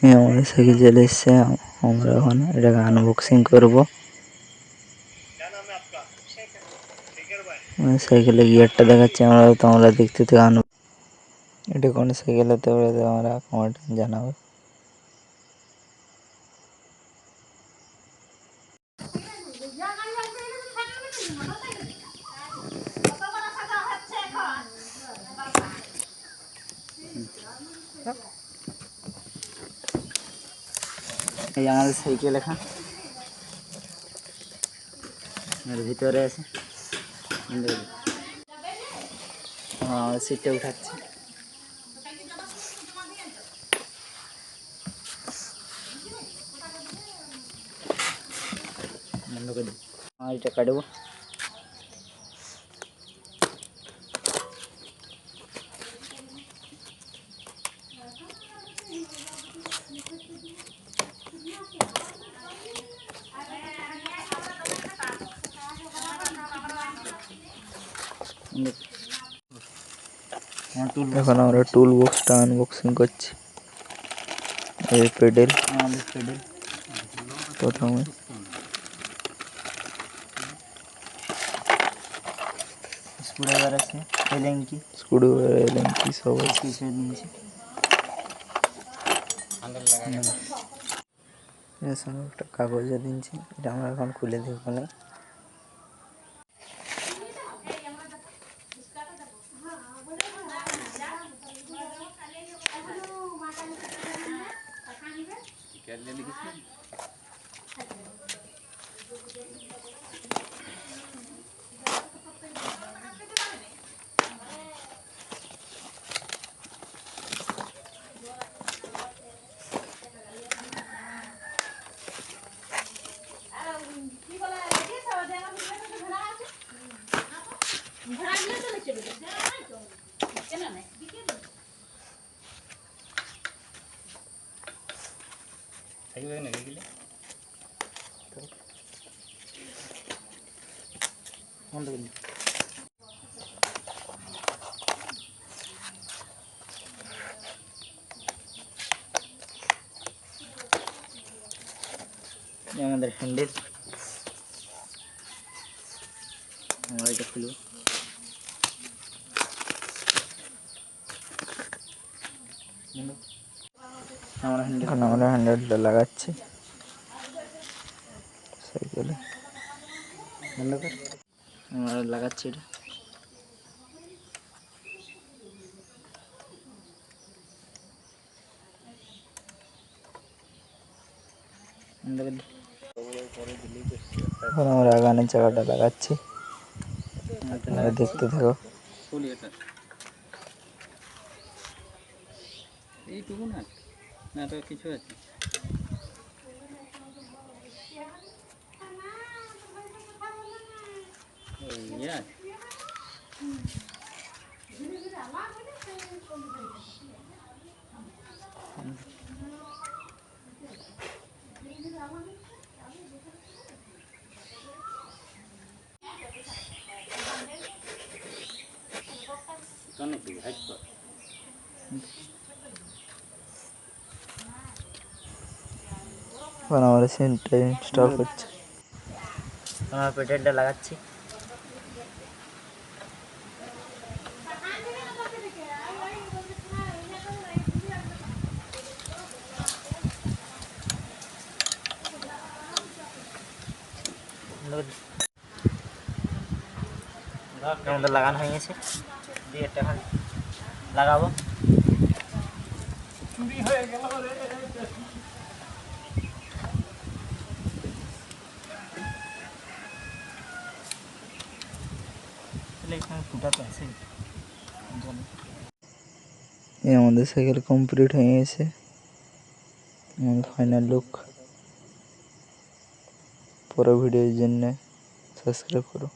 এই আমাদের সাইকেল চলে এসছে। আমরা এখন এটাকে আনবক্সিং করবো। সাইকেলের গিয়ারটা দেখাচ্ছি আমরা, তোমরা দেখতে থেকে এটা কোন সাইকেল হতে পারে তোমরা কমেন্ট জানাবে। এই আমাদের সাইকেল লেখা এর ভিতরে আছে। সিটে উঠাচ্ছি। এটা কাটবো। এখন আমরা টুল বক্সটা আনবক্সিং করছি। এই পেডেল, প্রথমে স্ক্রুড্রাইভার আছে, এলেঙ্কি সব কিছু নিয়েছি। একটা কাগজে দিয়েছি, এটা আমরা এখন খুলে দেখবো না। আমাদের হ্যান্ডেল, আমরা এটা খুলব। আমরা হ্যান্ডেলটা লাগাচ্ছি সাইকেলে। আমরা লাগাচ্ছি এটা। এখন আমরা আগানের চাকাটা লাগাচ্ছি, দেখতে থাকো। এইটুকু না, না তো কিছু আছে। এখন আমরা সেন্টটা ইনস্টল করছি। আমরা পেডেলটা লাগাচ্ছি। আমাদের লাগানো হয়ে গেছে, দিয়ে একটা এখন লাগাবো। চুরি হয়ে গেল রে। আমাদের সাইকেল কমপ্লিট হয়ে গেছে। Final look. পরের ভিডিওর জন্য সাবস্ক্রাইব করো।